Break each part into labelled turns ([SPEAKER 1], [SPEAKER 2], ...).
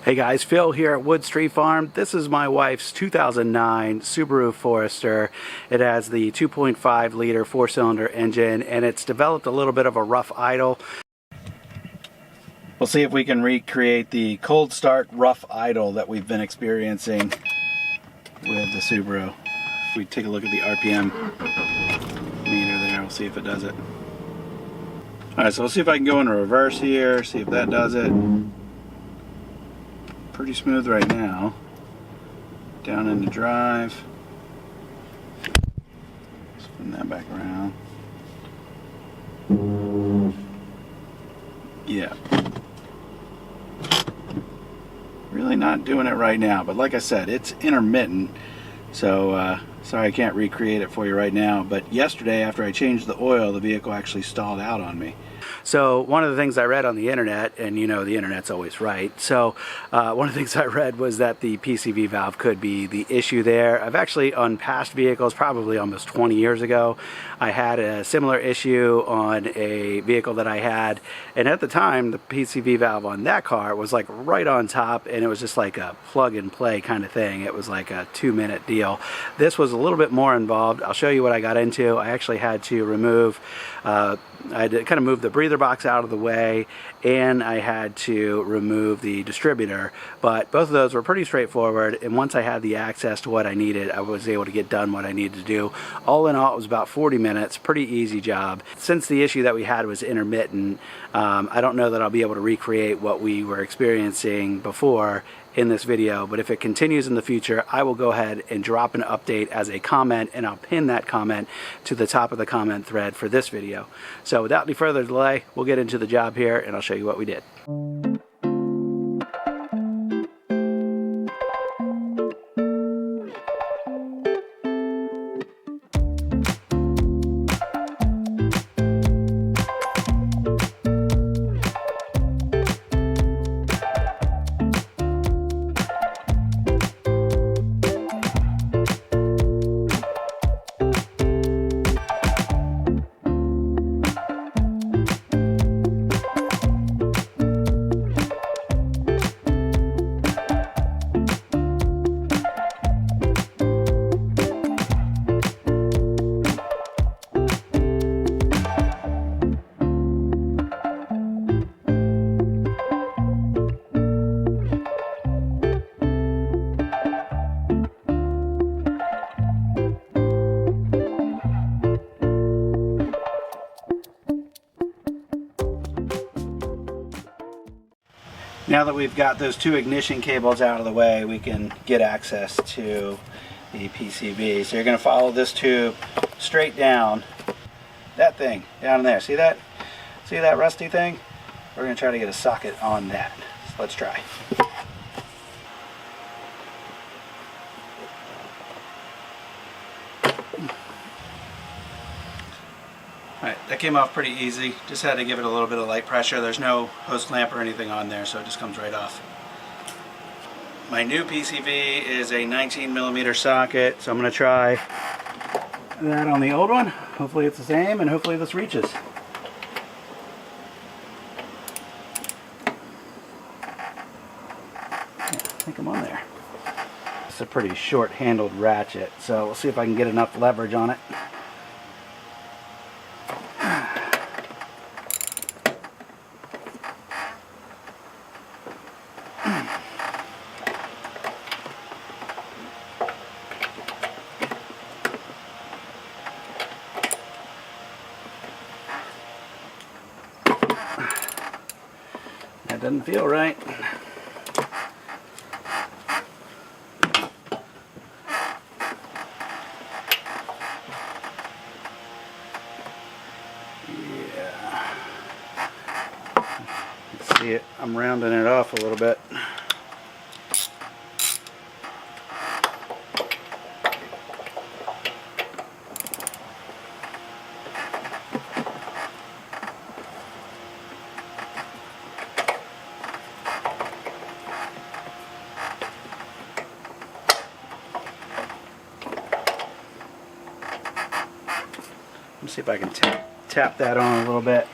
[SPEAKER 1] Hey guys, Phil here at Wood Street Farm. This is my wife's 2009 Subaru Forester. It has the 2.5 liter 4-cylinder engine and it's developed a little bit of a rough idle. We'll see if we can recreate the cold start rough idle that we've been experiencing with the Subaru. If we take a look at the RPM meter there, we'll see if it does it. Alright, so we'll see if I can go in reverse here, see if that does it. Pretty smooth right now. Down into drive. Spin that back around. Yeah. Really not doing it right now, but like I said, it's intermittent. So sorry I can't recreate it for you right now, but yesterday after I changed the oil, the vehicle actually stalled out on me. So one of the things I read on the internet, and you know the internet's always right, so one of the things I read was that the PCV valve could be the issue there. I've actually, on past vehicles, probably almost 20 years ago, I had a similar issue on a vehicle that I had, and at the time the PCV valve on that car was like right on top, and it was just like a plug and play kind of thing. It was like a 2-minute deal. This was a little bit more involved. I'll show you what I got into. I actually had to remove I had to kind of move the breather box out of the way, and I had to remove the distributor, but both of those were pretty straightforward, and once I had the access to what I needed, I was able to get done what I needed to do. All in all, it was about 40 minutes, pretty easy job. Since the issue that we had was intermittent, I don't know that I'll be able to recreate what we were experiencing before in this video, but if it continues in the future, I will go ahead and drop an update as a comment, and I'll pin that comment to the top of the comment thread for this video. So without any further delay, we'll get into the job here and I'll show you what we did. Now that we've got those two ignition cables out of the way, we can get access to the PCV. So you're going to follow this tube straight down. That thing down in there. See that? See that rusty thing? We're going to try to get a socket on that. So let's try. Alright, that came off pretty easy. Just had to give it a little bit of light pressure. There's no hose clamp or anything on there, so it just comes right off. My new PCV is a 19mm socket, so I'm going to try that on the old one. Hopefully it's the same, and hopefully this reaches. Yeah, I think I'm on there. It's a pretty short-handled ratchet, so we'll see if I can get enough leverage on it. That doesn't feel right. Yeah. Let's see it. I'm rounding it off a little bit. Let's see if I can tap that on a little bit.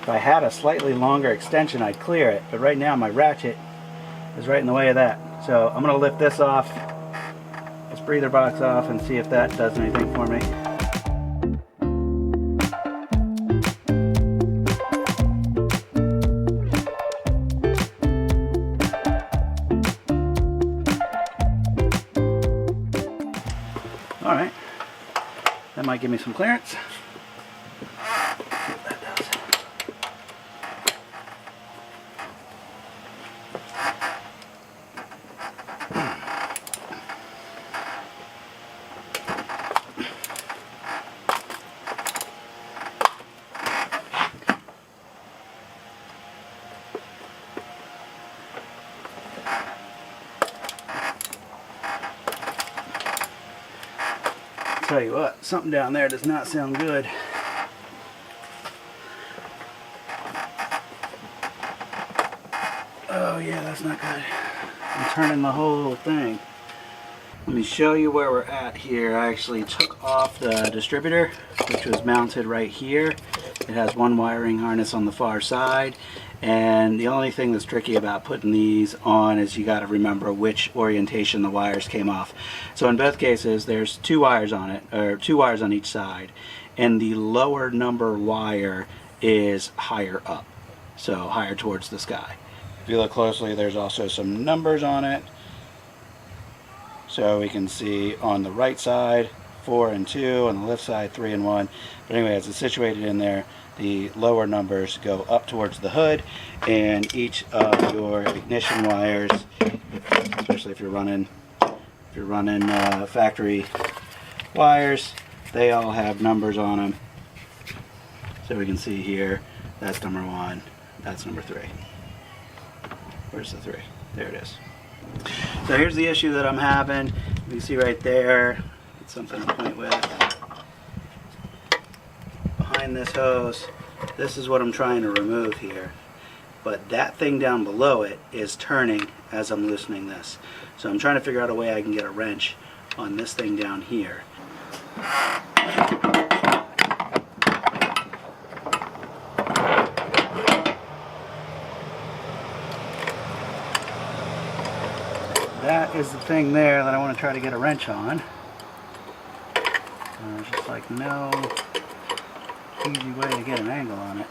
[SPEAKER 1] If I had a slightly longer extension, I'd clear it, but right now my ratchet is right in the way of that. So I'm going to lift this off, this breather box off, and see if that does anything for me. All right, that might give me some clearance. Tell you what, something down there does not sound good. Oh yeah, that's not good. I'm turning the whole thing. Let me show you where we're at here. I actually took off the distributor, which was mounted right here. It has one wiring harness on the far side, and the only thing that's tricky about putting these on is you got to remember which orientation the wires came off. So in both cases there's two wires on it, or two wires on each side, and the lower number wire is higher up, so higher towards the sky. If you look closely, there's also some numbers on it, so we can see on the right side 4 and 2, on the left side 3 and 1. But anyway, as it's situated in there, the lower numbers go up towards the hood, and each of your ignition wires, especially if you're running factory wires, they all have numbers on them. So we can see here, that's number 1, that's number 3. Where's the 3? There it is. So here's the issue that I'm having. You can see right there, it's something to point with. Behind this hose, this is what I'm trying to remove here. But that thing down below it is turning as I'm loosening this. So I'm trying to figure out a way I can get a wrench on this thing down here. That is the thing there that I want to try to get a wrench on. There's just like no easy way to get an angle on it.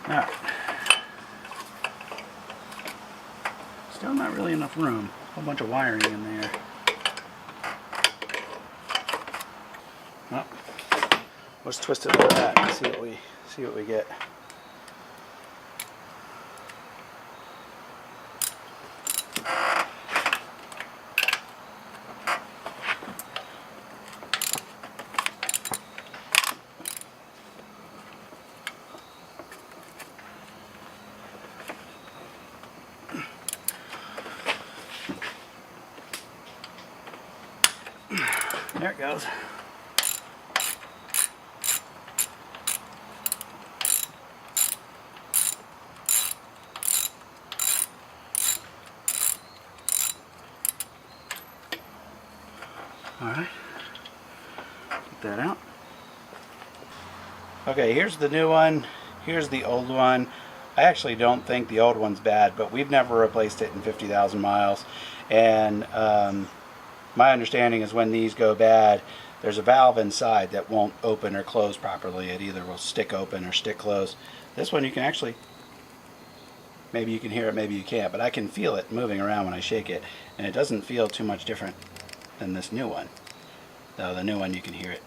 [SPEAKER 1] Alright. Still not really enough room. A whole bunch of wiring in there. Well, let's twist it like that and see what we get. There it goes. All right, get that out. Okay, here's the new one. Here's the old one. I actually don't think the old one's bad, but we've never replaced it in 50,000 miles. And my understanding is when these go bad, there's a valve inside that won't open or close properly. It either will stick open or stick closed. This one you can actually, maybe you can hear it, maybe you can't, but I can feel it moving around when I shake it, and it doesn't feel too much different than this new one. Though the new one you can hear it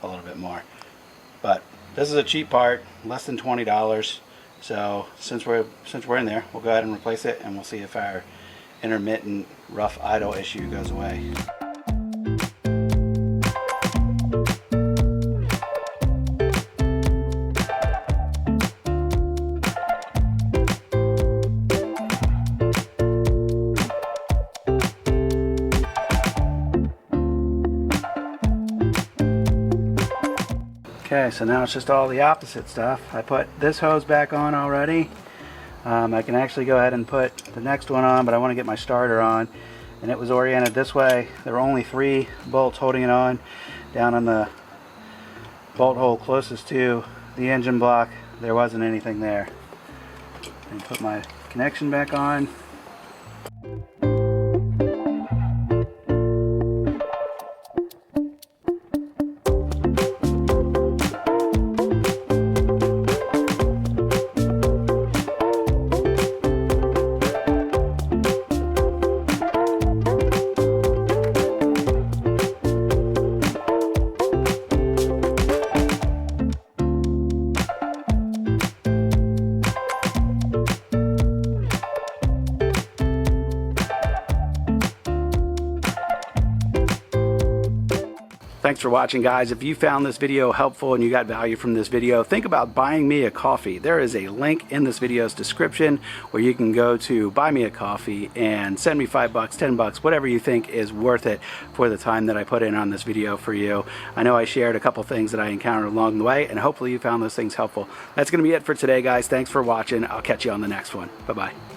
[SPEAKER 1] a little bit more. But this is a cheap part, less than $20. So since we're in there, we'll go ahead and replace it, and we'll see if our intermittent rough idle issue goes away. Okay, so now it's just all the opposite stuff. I put this hose back on already. I can actually go ahead and put the next one on, but I want to get my starter on. and it was oriented this way. There were only 3 bolts holding it on. Down on the bolt hole closest to the engine block, there wasn't anything there. And put my connection back on. Thanks for watching, guys. If you found this video helpful and you got value from this video, think about buying me a coffee. There is a link in this video's description where you can go to buy me a coffee and send me $5, $10, whatever you think is worth it for the time that I put in on this video for you. I know I shared a couple things that I encountered along the way, and hopefully you found those things helpful. That's going to be it for today, guys. Thanks for watching. I'll catch you on the next one. Bye-bye.